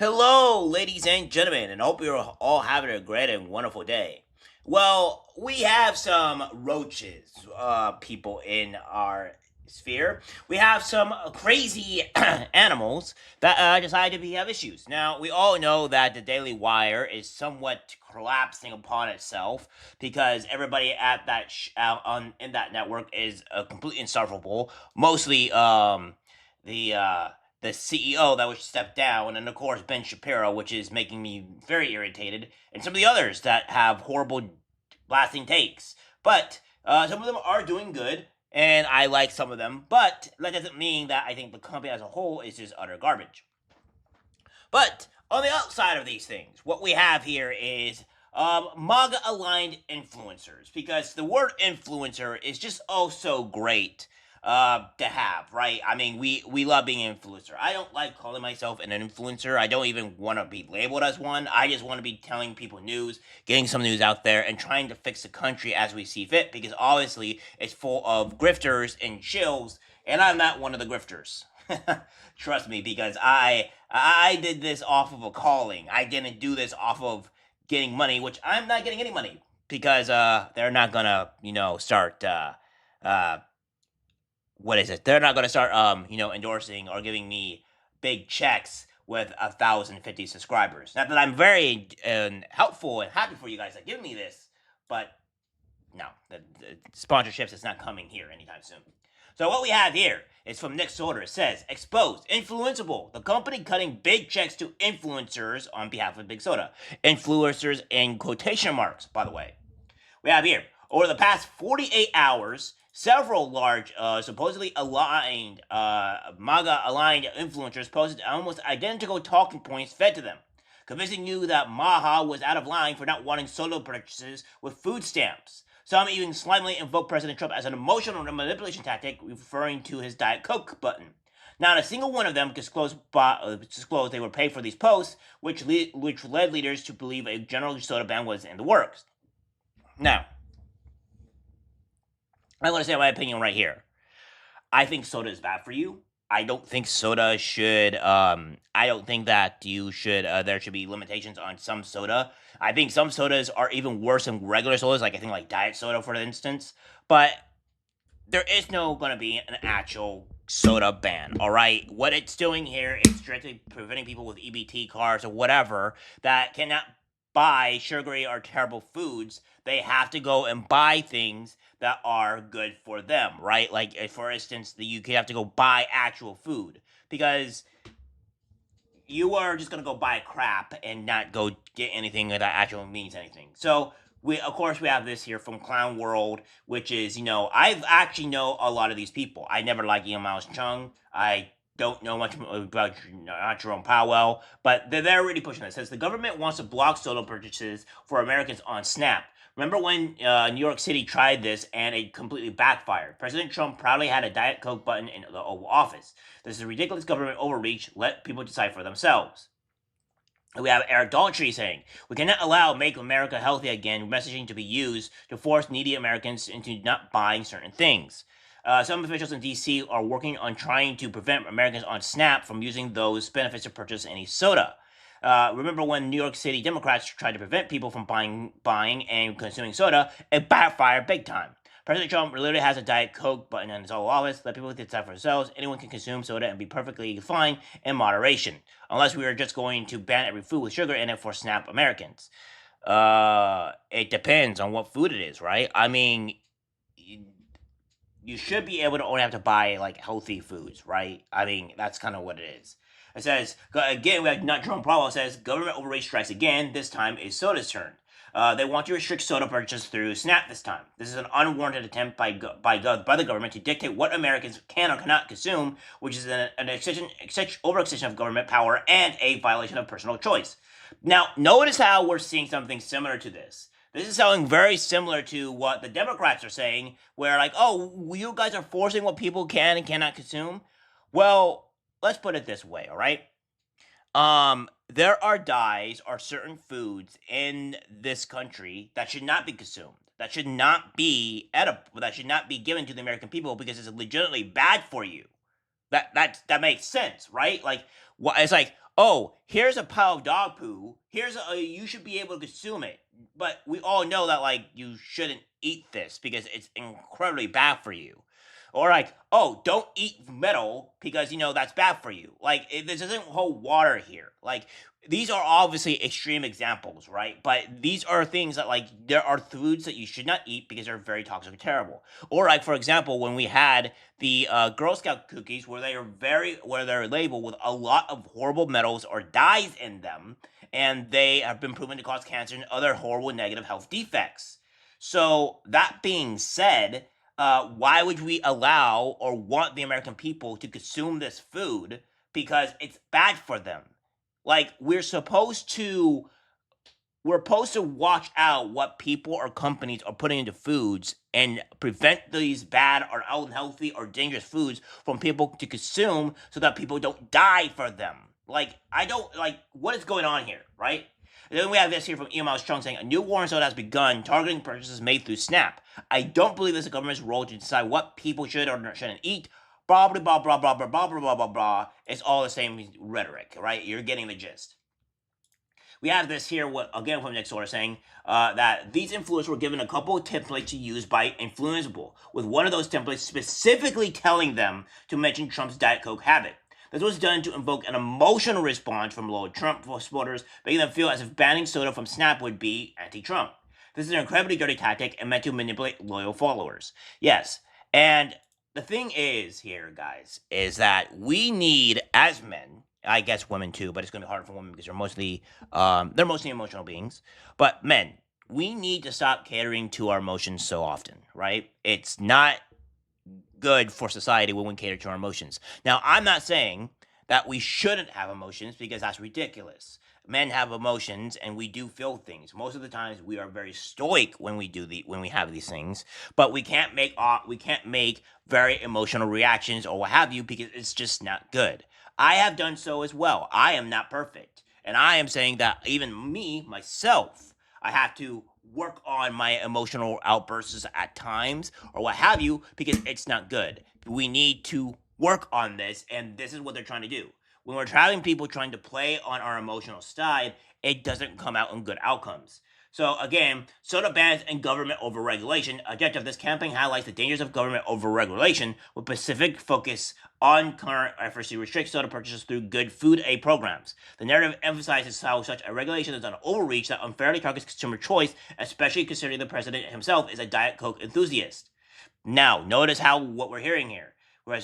Hello, ladies and gentlemen, and hope you're all having a great and wonderful day. Well, we have some roaches, people in our sphere. We have some crazy animals that decide to have issues. Now, we all know that the Daily Wire is somewhat collapsing upon itself because everybody at that on in that network is completely insufferable. Mostly, the the CEO that was stepped down, and of course Ben Shapiro, which is making me very irritated, and some of the others that have horrible, blasting takes. But some of them are doing good, and I like some of them. But that doesn't mean that I think the company as a whole is just utter garbage. But on the outside of these things, what we have here is MAGA aligned influencers, because the word influencer is just oh so great to have, right? I mean, we love being an influencer. I don't like calling myself an influencer. I don't even want to be labeled as one. I just want to be telling people news, getting some news out there, and trying to fix the country as we see fit, because obviously it's full of grifters and shills, and I'm not one of the grifters. Trust me, because I did this off of a calling. I didn't do this off of getting money, which I'm not getting any money because they're not gonna start uh what is it? They're not gonna start endorsing or giving me big checks with 1,050 subscribers. Not that I'm very helpful and happy for you guys that give me this, but no, the sponsorships is not coming here anytime soon. So what we have here is from Nick Solder. It says, exposed, influenceable. The company cutting big checks to influencers on behalf of Big Soda. Influencers in quotation marks, by the way. We have here, over the past 48 hours, several large, supposedly aligned, MAGA aligned influencers posted almost identical talking points fed to them, convincing you that MAHA was out of line for not wanting solo purchases with food stamps. Some even slightly invoke President Trump as an emotional manipulation tactic, referring to his Diet Coke button. Not a single one of them disclosed they were paid for these posts, which led leaders to believe a general soda ban was in the works. Now, I want to say my opinion right here. I think soda is bad for you. I don't think soda should. I don't think that you should. There should be limitations on some soda. I think some sodas are even worse than regular sodas, like I think like diet soda, for instance. But there is no going to be an actual soda ban. All right, what it's doing here is strictly preventing people with EBT cards or whatever that cannot buy sugary or terrible foods. They have to go and buy things that are good for them, right? Like for instance, you have to go buy actual food because you are just gonna go buy crap and not go get anything that actually means anything. So of course we have this here from Clown World, which is I've actually know a lot of these people. I never liked Cheong. I don't know much about Jerome Powell, but they're really pushing it. It says the government wants to block solo purchases for Americans on Snap. Remember when New York City tried this and it completely backfired? President Trump proudly had a Diet Coke button in the Oval Office. This is ridiculous government overreach. Let people decide for themselves. We have Eric Daugherty saying, we cannot allow Make America Healthy Again messaging to be used to force needy Americans into not buying certain things. Some officials in D.C. are working on trying to prevent Americans on SNAP from using those benefits to purchase any soda. Remember when New York City Democrats tried to prevent people from buying and consuming soda? It backfired big time. President Trump literally has a Diet Coke button in his Oval Office. Let people decide for themselves. Anyone can consume soda and be perfectly fine in moderation, unless we are just going to ban every food with sugar in it for SNAP Americans. It depends on what food it is, right? I mean, you should be able to only have to buy like healthy foods, right? I mean, that's kind of what it is. It says again, we have not Jerome Powell says government overreach strikes again. This time is soda's turn. They want to restrict soda purchase through SNAP this time. This is an unwarranted attempt by the government to dictate what Americans can or cannot consume, which is an overextension of government power and a violation of personal choice. Now, notice how we're seeing something similar to this. This is sounding very similar to what the Democrats are saying, where like, oh, you guys are forcing what people can and cannot consume. Well, let's put it this way, all right? There are dyes or certain foods in this country that should not be consumed. That should not be edible. That should not be given to the American people because it's legitimately bad for you. That makes sense, right? Like It's like, oh, here's a pile of dog poo. You should be able to consume it, but we all know that like you shouldn't eat this because it's incredibly bad for you. Or like, oh, don't eat metal because that's bad for you. Like, this doesn't hold water here. Like, these are obviously extreme examples, right? But these are things that like there are foods that you should not eat because they're very toxic and terrible. Or like, for example, when we had the Girl Scout cookies, where they're labeled with a lot of horrible metals or dyes in them, and they have been proven to cause cancer and other horrible negative health defects. So that being said, why would we allow or want the American people to consume this food because it's bad for them? Like, we're supposed to watch out what people or companies are putting into foods and prevent these bad or unhealthy or dangerous foods from people to consume so that people don't die for them. Like, I don't like what is going on here, right? And then we have this here from Cheong saying a new war zone has begun targeting purchases made through Snap. I don't believe it's the government's role to decide what people should or shouldn't eat. Blah blah blah blah blah blah blah blah blah blah blah. It's all the same rhetoric, right? You're getting the gist. We have this here, again from Nick saying that these influencers were given a couple of templates to use by Influenceable, with one of those templates specifically telling them to mention Trump's Diet Coke habit. This was done to invoke an emotional response from loyal Trump supporters, making them feel as if banning soda from Snap would be anti-Trump. This is an incredibly dirty tactic and meant to manipulate loyal followers. Yes, and the thing is here, guys, is that we need, as men, I guess women too, but it's going to be harder for women because they're mostly emotional beings. But men, we need to stop catering to our emotions so often, right? It's not good for society when we cater to our emotions. Now, I'm not saying that we shouldn't have emotions because that's ridiculous. Men have emotions and we do feel things. Most of the times we are very stoic when we have these things, but we can't make very emotional reactions or what have you because it's just not good. I have done so as well. I am not perfect. And I am saying that even me, myself, I have to work on my emotional outbursts at times or what have you because it's not good. We need to work on this, and this is what they're trying to do. When we're having people trying to play on our emotional side, it doesn't come out in good outcomes. So again, soda bans and government overregulation. Objective: this campaign highlights the dangers of government overregulation with specific focus on current efforts to restrict soda purchases through good food aid programs. The narrative emphasizes how such a regulation is an overreach that unfairly targets consumer choice, especially considering the president himself is a Diet Coke enthusiast. Now, notice how what we're hearing here. They're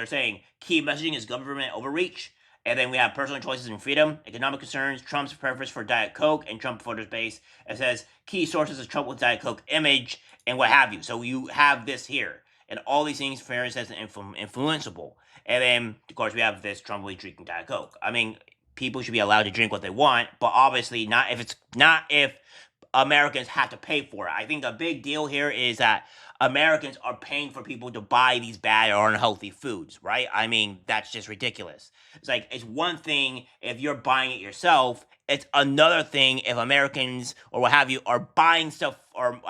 saying key messaging is government overreach. And then we have personal choices and freedom, economic concerns, Trump's preference for Diet Coke, and Trump voters base. It says key sources of Trump with Diet Coke image, and what have you. So you have this here. And all these things, fairness says influenceable. And then, of course, we have this Trump drinking Diet Coke. I mean, people should be allowed to drink what they want, but obviously not if Americans have to pay for it. I think a big deal here is that Americans are paying for people to buy these bad or unhealthy foods, right? I mean, that's just ridiculous. It's like, it's one thing if you're buying it yourself. It's another thing if Americans or what have you are buying stuff or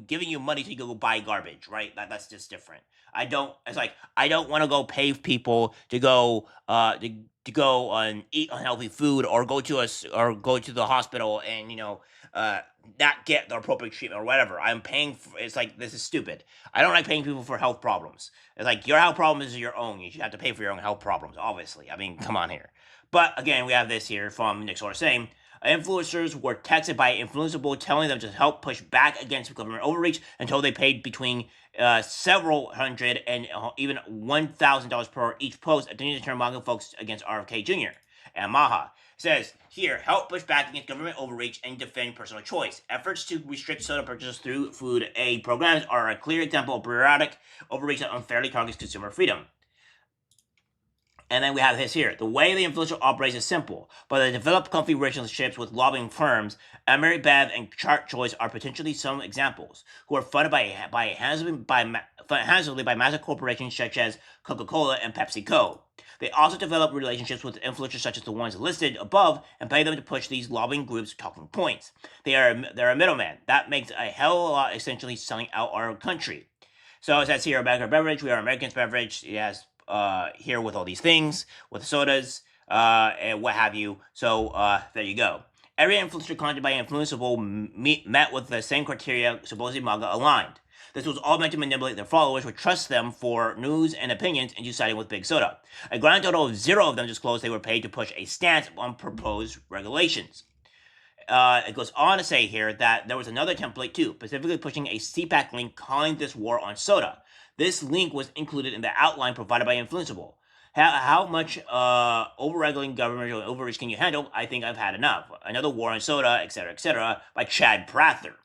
giving you money to go buy garbage, right? That's just different. I don't want to go pay people to go and eat unhealthy food or go to the hospital and not get the appropriate treatment or whatever. I'm paying for. It's like, this is stupid. I don't like paying people for health problems. It's like, your health problem is your own. You should have to pay for your own health problems, obviously. I mean, come on here. But again, we have this here from Nick saying influencers were texted by Influenceable telling them to help push back against government overreach until they paid between several hundred and even $1,000 per each post, attempting to turn MAGA folks against RFK Jr. and MAHA. Says here, help push back against government overreach and defend personal choice. Efforts to restrict soda purchases through food aid programs are a clear example of periodic overreach that unfairly targets consumer freedom. And then we have this here. The way the influencer operates is simple, but the developed comfy relationships with lobbying firms, Emery Bev and Chart Choice are potentially some examples, who are funded handsomely by massive corporations such as Coca-Cola and PepsiCo. They also develop relationships with influencers such as the ones listed above and pay them to push these lobbying groups' talking points. They're a middleman. That makes a hell of a lot, essentially selling out our country. So it says here, American beverage. We are Americans beverage. Yes, here with all these things, with sodas, and what have you. So there you go. Every influencer content by influenceable met with the same criteria supposedly MAGA aligned. This was all meant to manipulate their followers, would trust them for news and opinions, into siding with Big Soda. A grand total of 0 of them disclosed they were paid to push a stance on proposed regulations. It goes on to say here that there was another template too, specifically pushing a CPAC link calling this war on soda. This link was included in the outline provided by Influenceable. How much over-regulating government or overreach can you handle? I think I've had enough. Another war on soda, etc., by Chad Prather.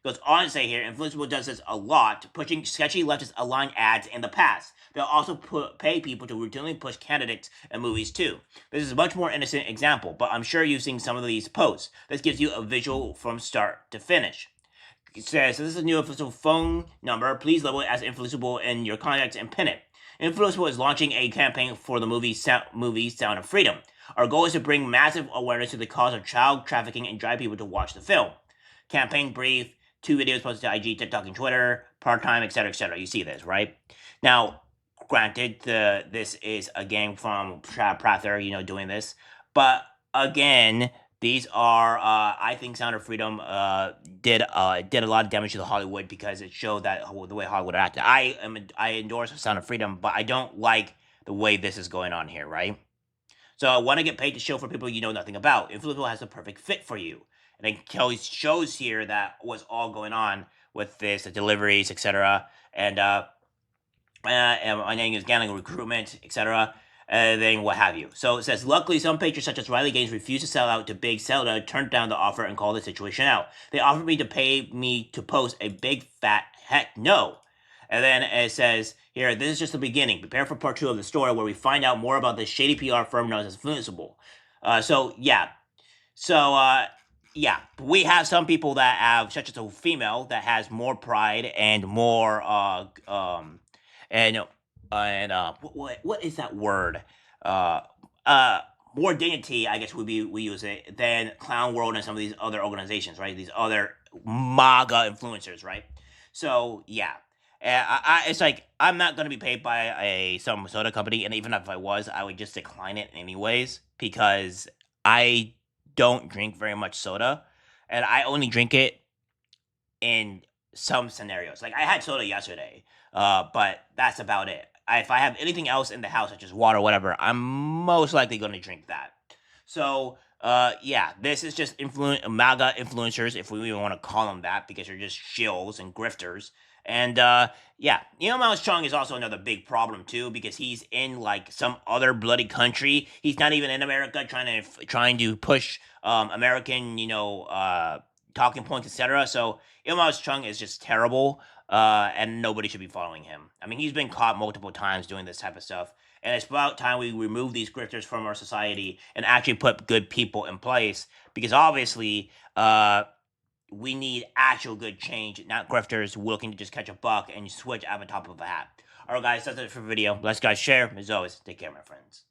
Goes on to say here, Influenceable does this a lot, pushing sketchy leftist aligned ads in the past. They'll also pay people to routinely push candidates and movies too. This is a much more innocent example, but I'm sure you've seen some of these posts. This gives you a visual from start to finish. It says, so this is a new Influenceable phone number. Please label it as Influenceable in your contacts and pin it. Influenceable is launching a campaign for the movie Sound of Freedom. Our goal is to bring massive awareness to the cause of child trafficking and drive people to watch the film. Campaign brief, 2 videos posted to IG, TikTok, and Twitter, part-time, etc. You see this, right? Now, granted, this is a gang from Chad Prather, doing this. But again, these are, I think Sound of Freedom did a lot of damage to the Hollywood because it showed that the way Hollywood acted. I endorse Sound of Freedom, but I don't like the way this is going on here, right? So I want to get paid to show for people you know nothing about. Influenceable has the perfect fit for you. And it shows here that what's all going on with this, the deliveries, etc. And my name is gambling recruitment, etc. Then what have you. So it says, luckily, some patrons such as Riley Gaines refused to sell out to Big Soda, turned down the offer and called the situation out. They offered me to pay me to post a big fat heck no. And then it says here, this is just the beginning. Prepare for part 2 of the story where we find out more about this shady PR firm known as Influenceable. Yeah, we have some people that have, such as a female, that has more pride and more what is that word? More dignity, I guess we use it, than Clown World and some of these other organizations, right? These other MAGA influencers, right? So yeah. It's like I'm not gonna be paid by some soda company, and even if I was, I would just decline it anyways because I don't drink very much soda, and I only drink it in some scenarios. Like I had soda yesterday, but that's about it. If I have anything else in the house, such as water, or whatever, I'm most likely going to drink that. So, yeah, this is just MAGA influencers, if we even want to call them that, because they're just shills and grifters. And yeah, Mouse Cheong is also another big problem too, because he's in like some other bloody country. He's not even in America, trying to push American, talking points, etc. So Mouse Cheong is just terrible, and nobody should be following him. I mean, he's been caught multiple times doing this type of stuff, and it's about time we remove these grifters from our society and actually put good people in place, because obviously, we need actual good change, not grifters looking to just catch a buck and switch out of the top of a hat. Alright guys, that's it for the video. Let's guys share. As always, take care, my friends.